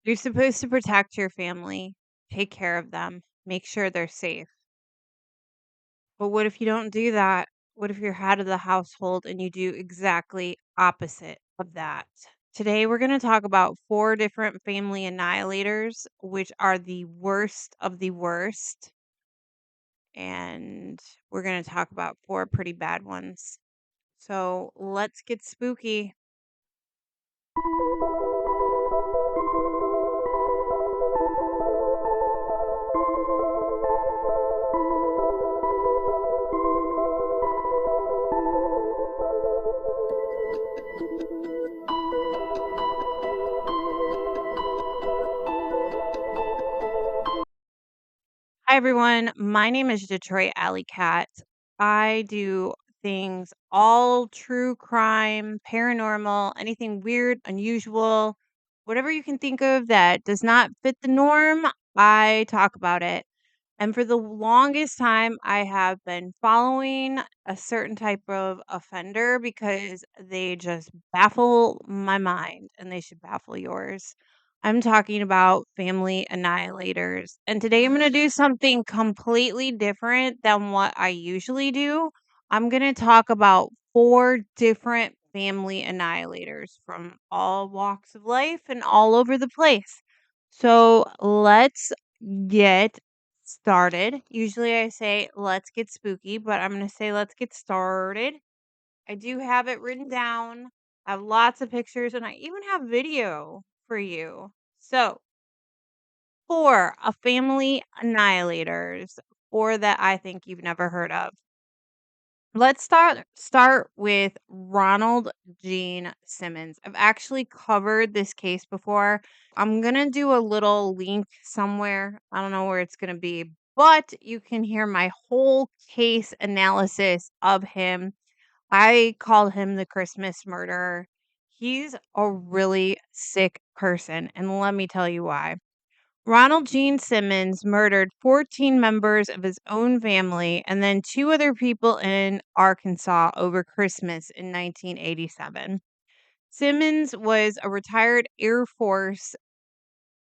You're supposed to protect your family, take care of them, make sure they're safe. But what if you don't do that? What if you're head of the household and you do exactly opposite of that? Today, we're going to talk about four different family annihilators, which are the worst of the worst. And we're going to talk about four pretty bad ones. So let's get spooky. Hi, everyone. My name is Detroit Allycat. I do things all true crime, paranormal, anything weird, unusual, whatever you can think of that does not fit the norm, I talk about it. And for the longest time, I have been following a certain type of offender because they just baffle my mind and they should baffle yours. I'm talking about family annihilators. And today I'm going to do something completely different than what I usually do. I'm going to talk about four different family annihilators from all walks of life and all over the place. So let's get started. Usually I say let's get spooky, but I'm going to say let's get started. I do have it written down. I have lots of pictures and I even have video for you. So, four a family annihilators, four that I think you've never heard of. Let's start with Ronald Gene Simmons. I've actually covered this case before. I'm going to do a little link somewhere. I don't know where it's going to be, but you can hear my whole case analysis of him. I call him the Christmas murderer. He's a really sick person, and let me tell you why. Ronald Gene Simmons murdered 14 members of his own family and then two other people in Arkansas over Christmas in 1987. Simmons was a retired Air Force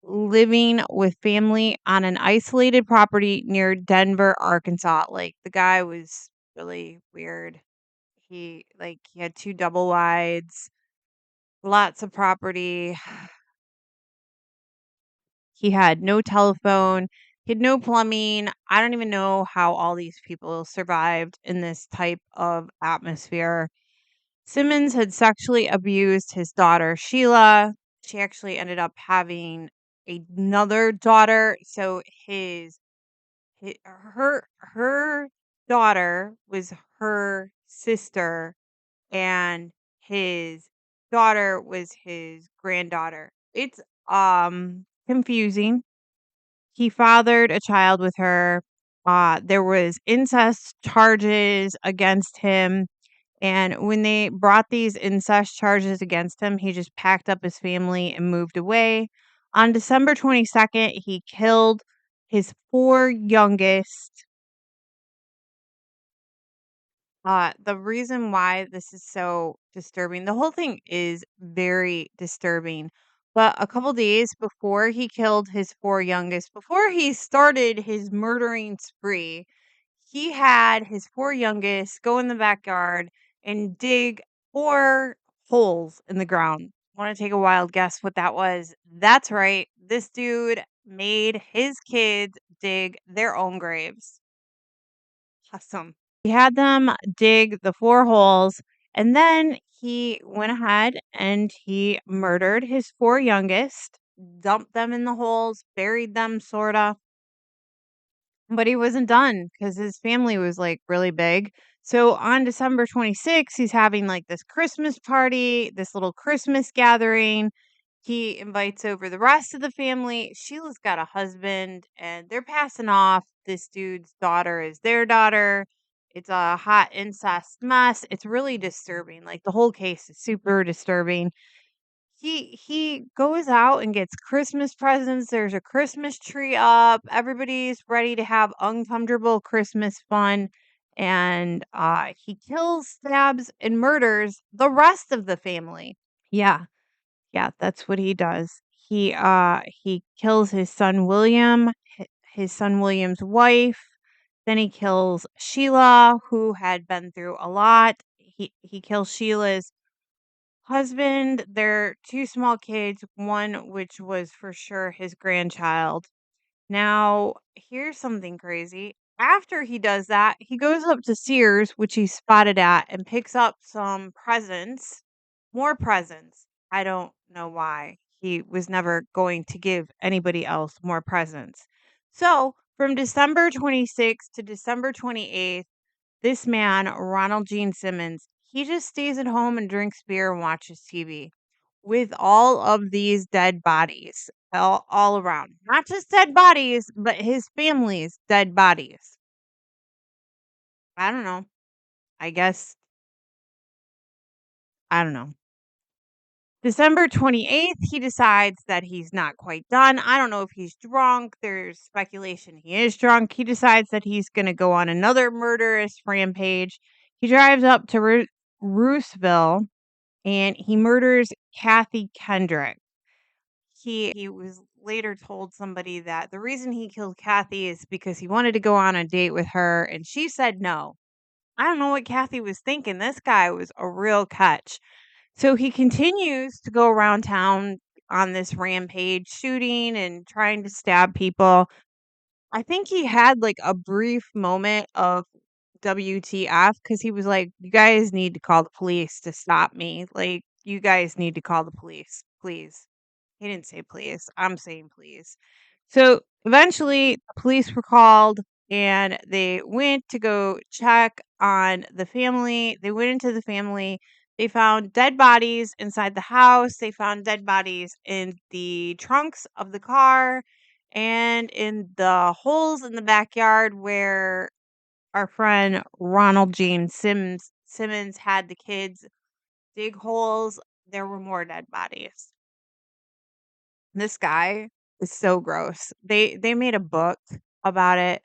living with family on an isolated property near Denver, Arkansas. Like, the guy was really weird. He had two double wides, lots of property. He had no telephone. He had no plumbing. I don't even know how all these people survived in this type of atmosphere. Simmons had sexually abused his daughter, Sheila. She actually ended up having another daughter. So her daughter was her sister, and his daughter was his granddaughter. It's confusing. He fathered a child with her. There was incest charges against him, and when they brought these incest charges against him, he just packed up his family and moved away. On December 22nd, he killed his four youngest. The reason why this is so disturbing, the whole thing is very disturbing. But a couple days before he killed his four youngest, before he started his murdering spree, he had his four youngest go in the backyard and dig four holes in the ground. Want to take a wild guess what that was? That's right. This dude made his kids dig their own graves. Awesome. He had them dig the 4 holes, and then he went ahead and he murdered his 4 youngest, dumped them in the holes, buried them sorta, but he wasn't done because his family was, like, really big. So on December 26th, he's having, like, this Christmas party, this little Christmas gathering. He invites over the rest of the family. Sheila's got a husband, and they're passing off this dude's daughter as their daughter. It's a hot incest mess. It's really disturbing. Like, the whole case is super disturbing. He goes out and gets Christmas presents. There's a Christmas tree up. Everybody's ready to have uncomfortable Christmas fun. And he kills, stabs, and murders the rest of the family. Yeah. Yeah, that's what he does. He kills his son William, his son William's wife. Then he kills Sheila, who had been through a lot. He kills Sheila's husband, their 2 small kids, one which was for sure his grandchild. Now, here's something crazy. After he does that, he goes up to Sears, which he's spotted at, and picks up some presents, more presents. I don't know why. He was never going to give anybody else more presents. So, from December 26th to December 28th, this man, Ronald Gene Simmons, he just stays at home and drinks beer and watches TV with all of these dead bodies all around. Not just dead bodies, but his family's dead bodies. I don't know. I guess, I don't know. December 28th, he decides that he's not quite done. I don't know if he's drunk. There's speculation he is drunk. He decides that he's going to go on another murderous rampage. He drives up to Roosevelt and he murders Kathy Kendrick. He was later told somebody that the reason he killed Kathy is because he wanted to go on a date with her and she said no. I don't know what Kathy was thinking. This guy was a real catch. So he continues to go around town on this rampage, shooting and trying to stab people. I think he had like a brief moment of WTF because he was like, "You guys need to call the police to stop me. Like, you guys need to call the police, please." He didn't say please. I'm saying please. So eventually, the police were called and they went to go check on the family. They went into the family. They found dead bodies inside the house. They found dead bodies in the trunks of the car and in the holes in the backyard where our friend Ronald Gene Simmons had the kids dig holes. There were more dead bodies. This guy is so gross. They made a book about it,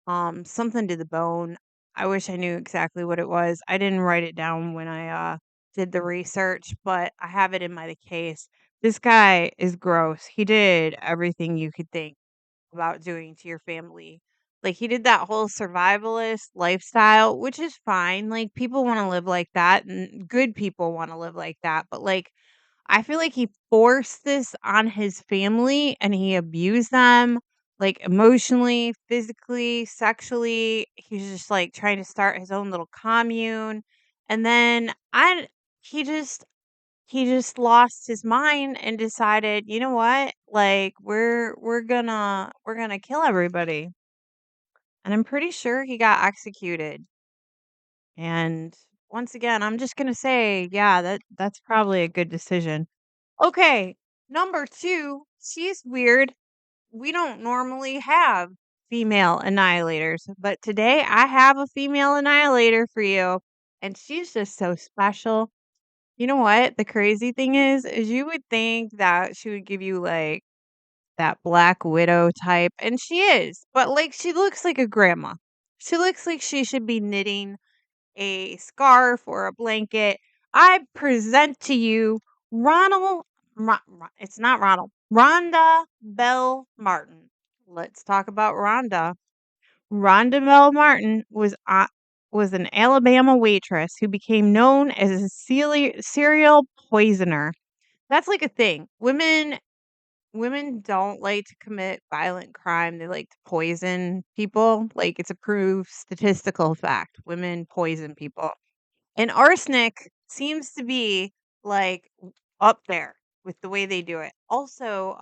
something to the bone. I wish I knew exactly what it was. I didn't write it down when I did the research, but I have it in my case. This guy is gross. He did everything you could think about doing to your family. Like he did that whole survivalist lifestyle, which is fine. Like people want to live like that and good people want to live like that, but like I feel like he forced this on his family and he abused them, like, emotionally, physically, sexually. He's just, like, trying to start his own little commune, and then I he just lost his mind and decided, "You know what? Like, we're gonna kill everybody." And I'm pretty sure he got executed, and once again, I'm just gonna say, yeah, that's probably a good decision. Okay, number 2, she's weird. We don't normally have female annihilators, but today I have a female annihilator for you, and she's just so special. You know what? The crazy thing is you would think that she would give you like that Black Widow type, and she is, but like she looks like a grandma. She looks like she should be knitting a scarf or a blanket. I present to you Ronald. It's not Ronald. Rhonda Belle Martin. Let's talk about Rhonda. Rhonda Belle Martin was an Alabama waitress who became known as a serial poisoner. That's like a thing. Women don't like to commit violent crime. They like to poison people. Like it's a proved statistical fact. Women poison people. And arsenic seems to be like up there with the way they do it. Also,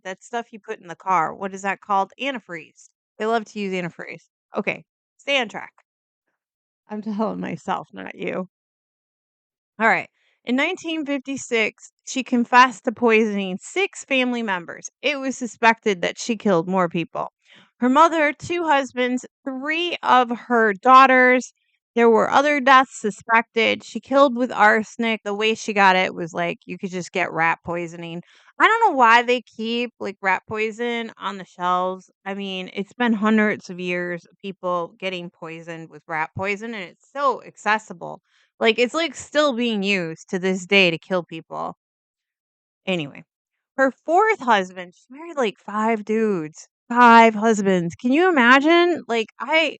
that stuff you put in the car, what is that called? Antifreeze. They love to use antifreeze. Okay, stay on track. I'm telling myself, not you. All right. In 1956, she confessed to poisoning 6 family members. It was suspected that she killed more people. Her mother, 2 husbands, 3 of her daughters. There were other deaths suspected. She killed with arsenic. The way she got it was like you could just get rat poisoning. I don't know why they keep like rat poison on the shelves. I mean, it's been hundreds of years of people getting poisoned with rat poison and it's so accessible. Like, it's, like, still being used to this day to kill people. Anyway, Her 4th husband, she married, like, 5 dudes, 5 husbands. Can you imagine? Like, I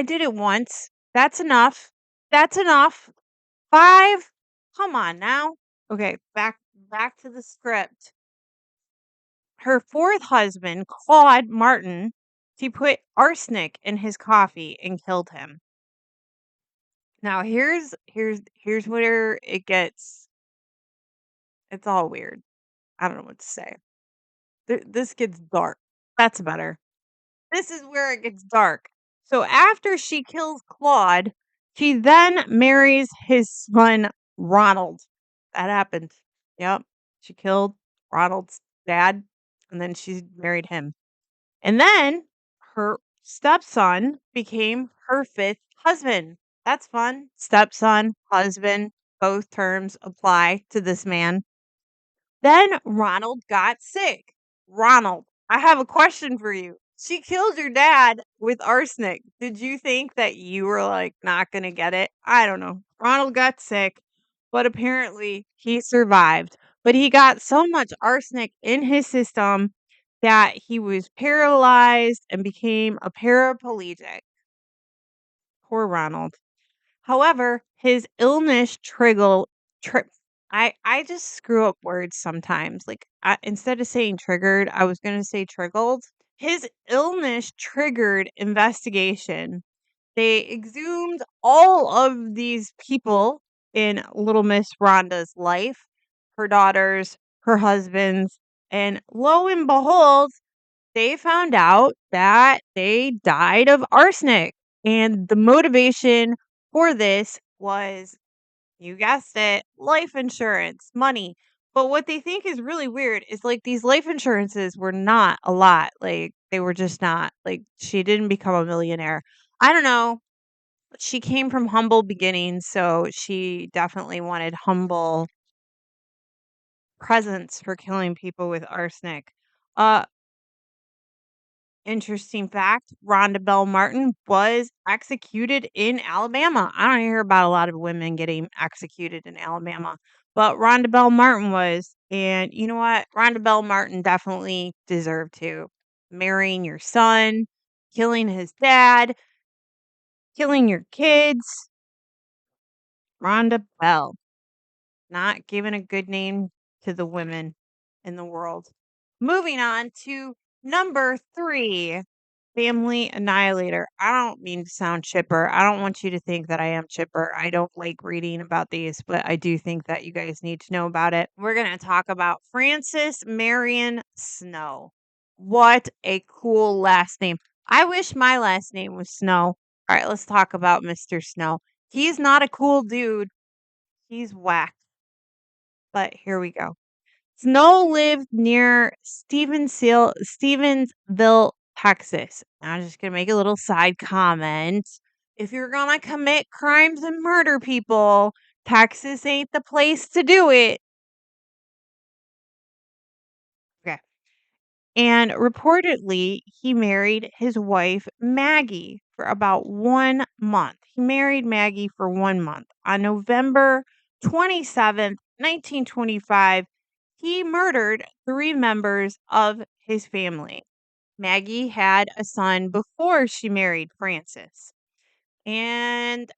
did it once. That's enough. That's enough. 5? Come on now. Okay, back to the script. Her 4th husband, Claude Martin, she put arsenic in his coffee and killed him. Now here's where it's all weird. I don't know what to say. This gets dark. That's better. This is where it gets dark. So after she kills Claude, she then marries his son Ronald. That happened. Yep. She killed Ronald's dad and then she married him. And then her stepson became her 5th husband. That's fun. Stepson, husband, both terms apply to this man. Then Ronald got sick. Ronald, I have a question for you. She killed your dad with arsenic. Did you think that you were like not going to get it? I don't know. Ronald got sick, but apparently he survived. But he got so much arsenic in his system that he was paralyzed and became a paraplegic. Poor Ronald. However, his illness I just screw up words sometimes. Like instead of saying triggered, I was going to say triggled. His illness triggered investigation. They exhumed all of these people in Little Miss Rhonda's life, her daughters, her husbands, and lo and behold, they found out that they died of arsenic. And the motivation for this was, you guessed it, life insurance, money. But what they think is really weird is like these life insurances were not a lot. Like they were just not. Like she didn't become a millionaire. I don't know. She came from humble beginnings, so she definitely wanted humble presents for killing people with arsenic. Uh Interesting fact, Rhonda Belle Martin was executed in Alabama. I don't hear about a lot of women getting executed in Alabama, but Rhonda Belle Martin was. And you know what? Rhonda Belle Martin definitely deserved to. Marrying your son, killing his dad, killing your kids. Rhonda Belle, not giving a good name to the women in the world. Moving on to number 3. Family annihilator. I don't mean to sound chipper. I don't want you to think that I am chipper. I don't like reading about these, but I do think that you guys need to know about it. We're going to talk about Frances Marion Snow. What a cool last name. I wish my last name was Snow. All right, let's talk about Mr. Snow. He's not a cool dude. He's whack. But here we go. Snow lived near Stevensville, Texas. I'm just going to make a little side comment. If you're going to commit crimes and murder people, Texas ain't the place to do it. Okay. And reportedly, he married his wife, Maggie, for about 1 month. He married Maggie for 1 month. On November 27th, 1925, he murdered 3 members of his family. Maggie had a son before she married Francis. And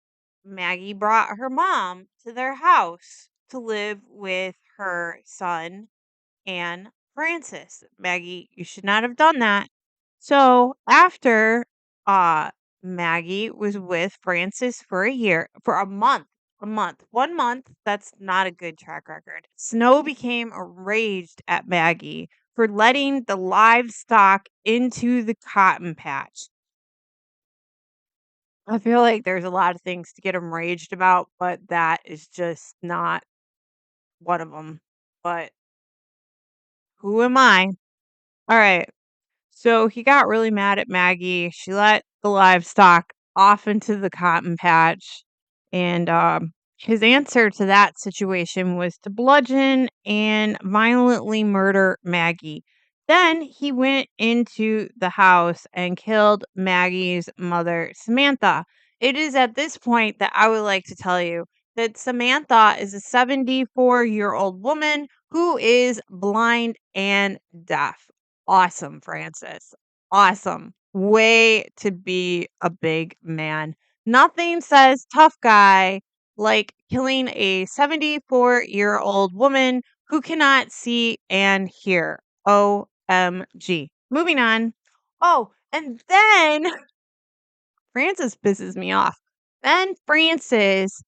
Maggie brought her mom to their house to live with her son and Francis. Maggie, you should not have done that. So after uh Maggie was with Francis for a month, 1 month, that's not a good track record. Snow became enraged at Maggie for letting the livestock into the cotton patch. I feel like there's a lot of things to get enraged about, but that is just not one of them. But who am I? All right. So he got really mad at Maggie. She let the livestock off into the cotton patch. And his answer to that situation was to bludgeon and violently murder Maggie. Then he went into the house and killed Maggie's mother, Samantha. It is at this point that I would like to tell you that Samantha is a 74-year-old woman who is blind and deaf. Awesome, Francis. Awesome. Way to be a big man. Nothing says tough guy like killing a 74-year-old woman who cannot see and hear. OMG. Moving on. Oh, and then Francis pisses me off. Then Francis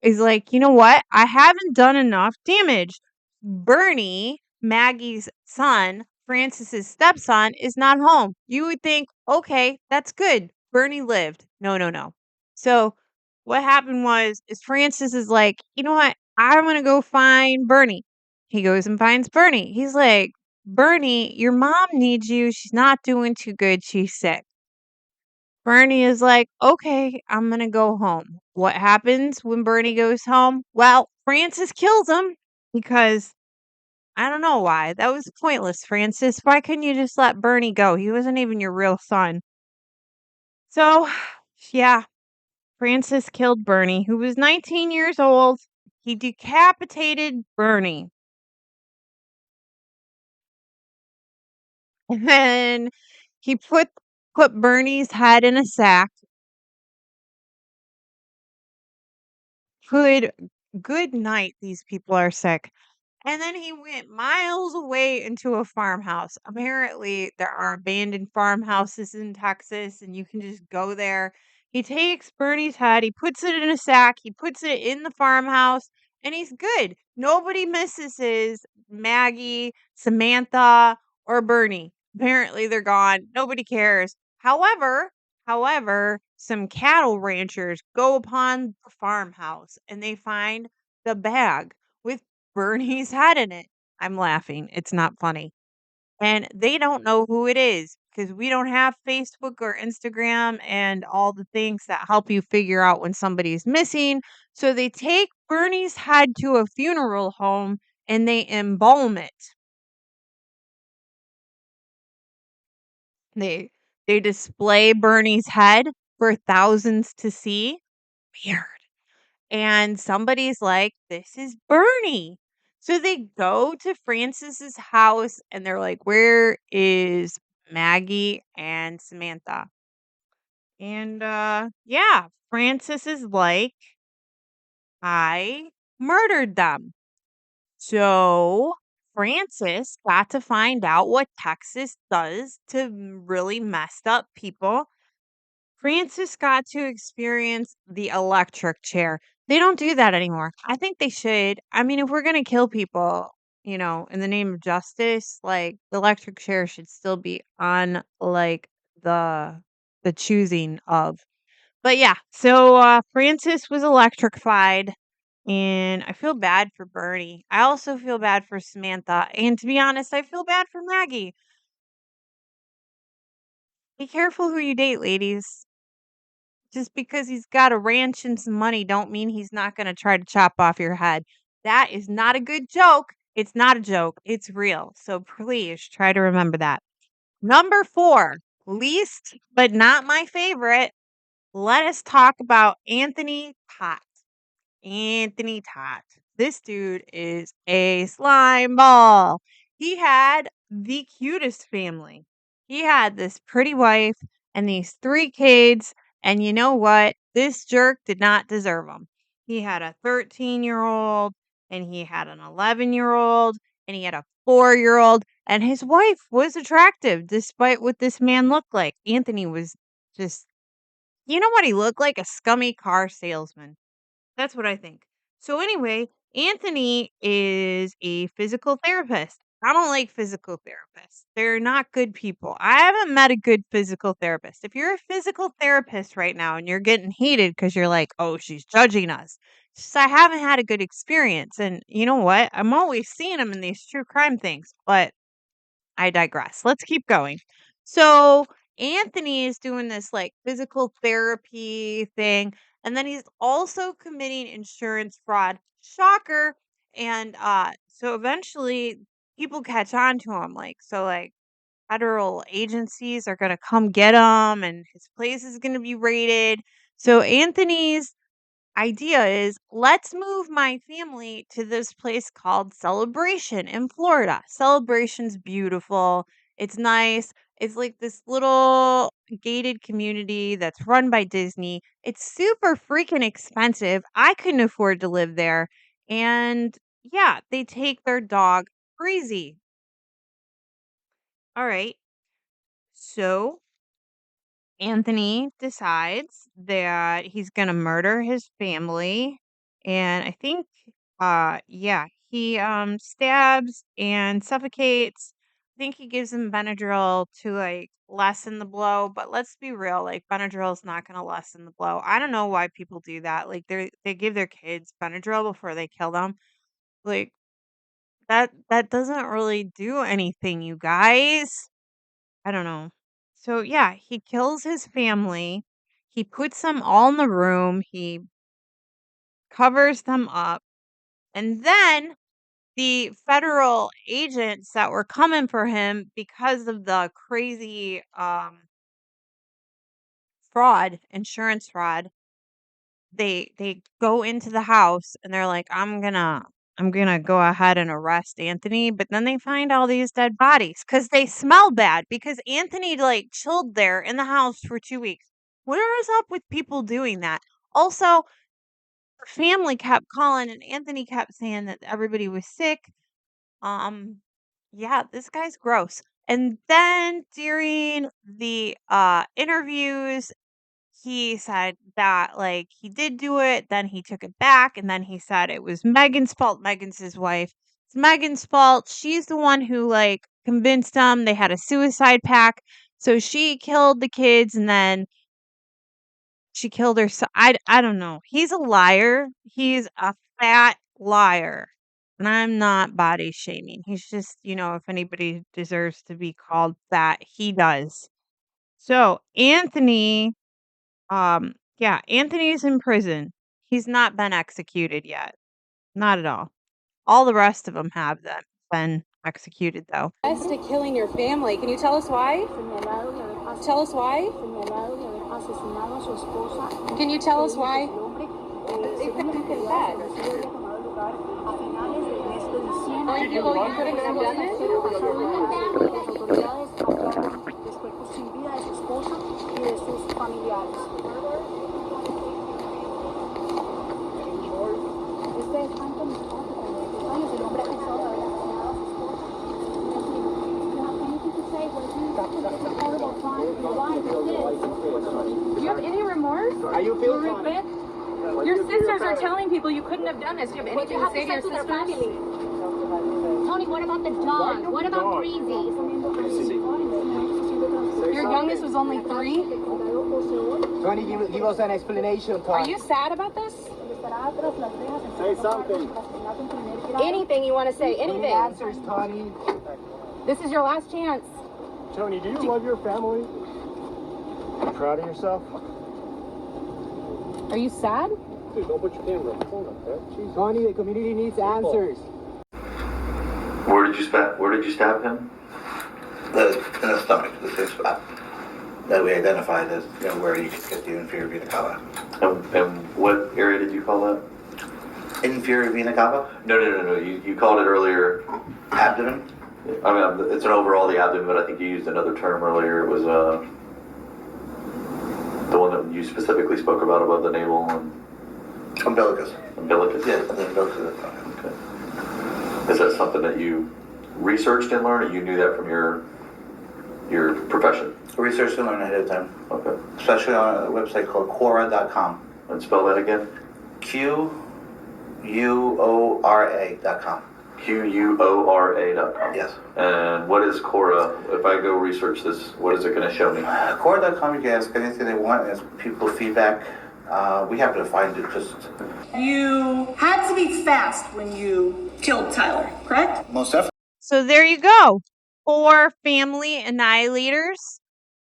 is like, you know what? I haven't done enough damage. Bernie, Maggie's son, Francis's stepson, is not home. You would think, okay, that's good. Bernie lived. No, no, no. So what happened was is Francis is like, you know what? I'm gonna go find Bernie. He goes and finds Bernie. He's like, Bernie, your mom needs you. She's not doing too good. She's sick. Bernie is like, okay, I'm going to go home. What happens when Bernie goes home? Well, Francis kills him because I don't know why. That was pointless, Francis. Why couldn't you just let Bernie go? He wasn't even your real son. So, yeah, Francis killed Bernie, who was 19 years old. He decapitated Bernie. And then he put Bernie's head in a sack. Good good night. These people are sick. And then he went miles away into a farmhouse. Apparently, there are abandoned farmhouses in Texas, and you can just go there. He takes Bernie's head, he puts it in a sack, he puts it in the farmhouse, and he's good. Nobody misses his Maggie, Samantha, or Bernie. Apparently, they're gone. Nobody cares. However, some cattle ranchers go upon the farmhouse and they find the bag with Bernie's head in it. I'm laughing. It's not funny. And they don't know who it is because we don't have Facebook or Instagram and all the things that help you figure out when somebody's missing. So they take Bernie's head to a funeral home and they embalm it. They they display Bernie's head for thousands to see. Weird. And somebody's like, "This is Bernie." So they go to Francis's house and they're like, "Where is Maggie and Samantha?" And yeah, Francis is like, "I murdered them." So Francis got to find out what Texas does to really messed up people. Francis got to experience the electric chair. They don't do that anymore. I think they should. I mean, if we're gonna kill people, in the name of justice, like the electric chair should still be on like the choosing of. But yeah, so Francis was electrified and I feel bad for Bernie. I also feel bad for Samantha. And to be honest, I feel bad for Maggie. Be careful who you date, ladies. Just because he's got a ranch and some money don't mean he's not gonna try to chop off your head. That is not a good joke. It's not a joke. It's real. So please try to remember that. Number 4, least but not my favorite. Let us talk about Anthony Todt. Anthony Todt. This dude is a slime ball. He had the cutest family. He had this pretty wife and these 3 kids. And you know what? This jerk did not deserve them. He had a 13-year-old and he had an 11-year-old and he had a 4-year-old. And his wife was attractive despite what this man looked like. Anthony was just, you know what he looked like? A scummy car salesman. That's what I think. So anyway, Anthony is a physical therapist. I don't like physical therapists. They're not good people. I haven't met a good physical therapist. If you're a physical therapist right now and you're getting heated because you're like, oh, she's judging us. It's just I haven't had a good experience. And you know what? I'm always seeing them in these true crime things, but I digress. Let's keep going. So Anthony is doing this like physical therapy thing, and then he's also committing insurance fraud. Shocker. And so eventually people catch on to him. Like federal agencies are gonna come get him and his place is gonna be raided. So Anthony's idea is, let's move my family to this place called Celebration in Florida. Celebration's beautiful. It's nice. It's like this little gated community that's run by Disney. It's super freaking expensive. I couldn't afford to live there. And yeah, they take their dog crazy. All right. So Anthony decides that he's gonna murder his family, and I think, yeah, he, stabs and suffocates. I think he gives them Benadryl to, like, lessen the blow, but let's be real, like, Benadryl's not gonna lessen the blow. I don't know why people do that, like, they give their kids Benadryl before they kill them. Like, that doesn't really do anything, you guys. I don't know. So yeah, he kills his family. He puts them all in the room. He covers them up. And then the federal agents that were coming for him because of the crazy fraud, insurance fraud, they go into the house and they're like, I'm gonna go ahead and arrest Anthony, but then they find all these dead bodies because they smell bad because Anthony like chilled there in the house for 2 weeks. What is up with people doing that? Also, her family kept calling and Anthony kept saying that everybody was sick. Um, yeah, this guy's gross. And then during the interviews, he said that, like, he did do it, then he took it back, and then he said it was Megan's fault. Megan's his wife. It's Megan's fault. She's the one who, like, convinced them. They had a suicide pact. So she killed the kids and then she killed her son. I don't know. He's a liar. He's a fat liar. And I'm not body shaming. He's just, if anybody deserves to be called fat, he does. So Anthony yeah, Anthony's in prison. He's not been executed yet. Not at all. All the rest of them have been executed though. As to killing your family, can you tell us why? Tell us why? Can you tell us why? Telling people you couldn't have done Do you have any remorse? Are you feel regret? Your sisters are telling people you couldn't have done this. Do you have anything to say to your sisters? Tony, what about the dog? What about Breezy? Your youngest was only 3? Tony, give us an explanation, Tony. Are you sad about this? Say something. Anything you want to say, anything. Answers, Tony. This is your last chance. Tony, do you love your family? You proud of yourself? Are you sad? Dude, don't put your camera on the phone up there. Jeez. Tony, the community needs answers. Where did you stab him? In the stomach, the safe spot that we identified as, where you could get the inferior vena cava. And what area did you call that? Inferior vena cava? No. You called it earlier. Abdomen? I mean, it's an overall the abdomen, but I think you used another term earlier. It was the one that you specifically spoke about above the navel and Umbilicus. umbilicus. Yeah, the umbilicus. Okay. Is that something that you researched and learned, or you knew that from your profession? Research and learn ahead of time. Okay. Especially on a website called Quora.com. And spell that again. Quora.com. Quora.com. Yes. And what is Quora? If I go research this, what is it going to show me? Quora.com, you can ask anything they want, ask people feedback. We happen to find it just... You had to be fast when you killed Tyler, correct? Most definitely. So there you go. 4 family annihilators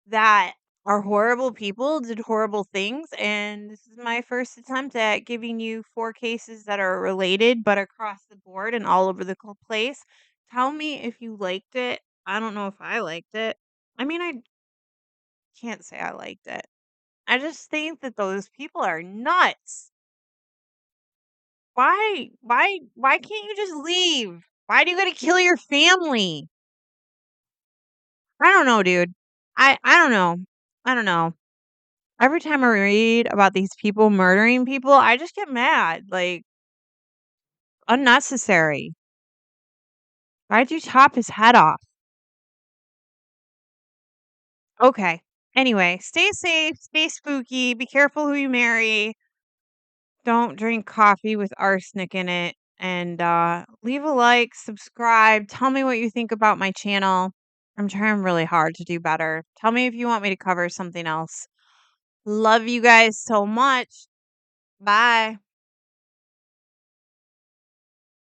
that are horrible people, did horrible things, and this is my first attempt at giving you 4 cases that are related but across the board and all over the place. Tell me if you liked it. I don't know if I liked it. I mean, I can't say I liked it. I just think that those people are nuts. Why can't you just leave? Why do you gotta kill your family? I don't know, dude. I don't know. I don't know. Every time I read about these people murdering people, I just get mad. Like, unnecessary. Why'd you chop his head off? Okay. Anyway, stay safe, stay spooky, be careful who you marry. Don't drink coffee with arsenic in it. And leave a like, subscribe. Tell me what you think about my channel. I'm trying really hard to do better. Tell me if you want me to cover something else. Love you guys so much. Bye.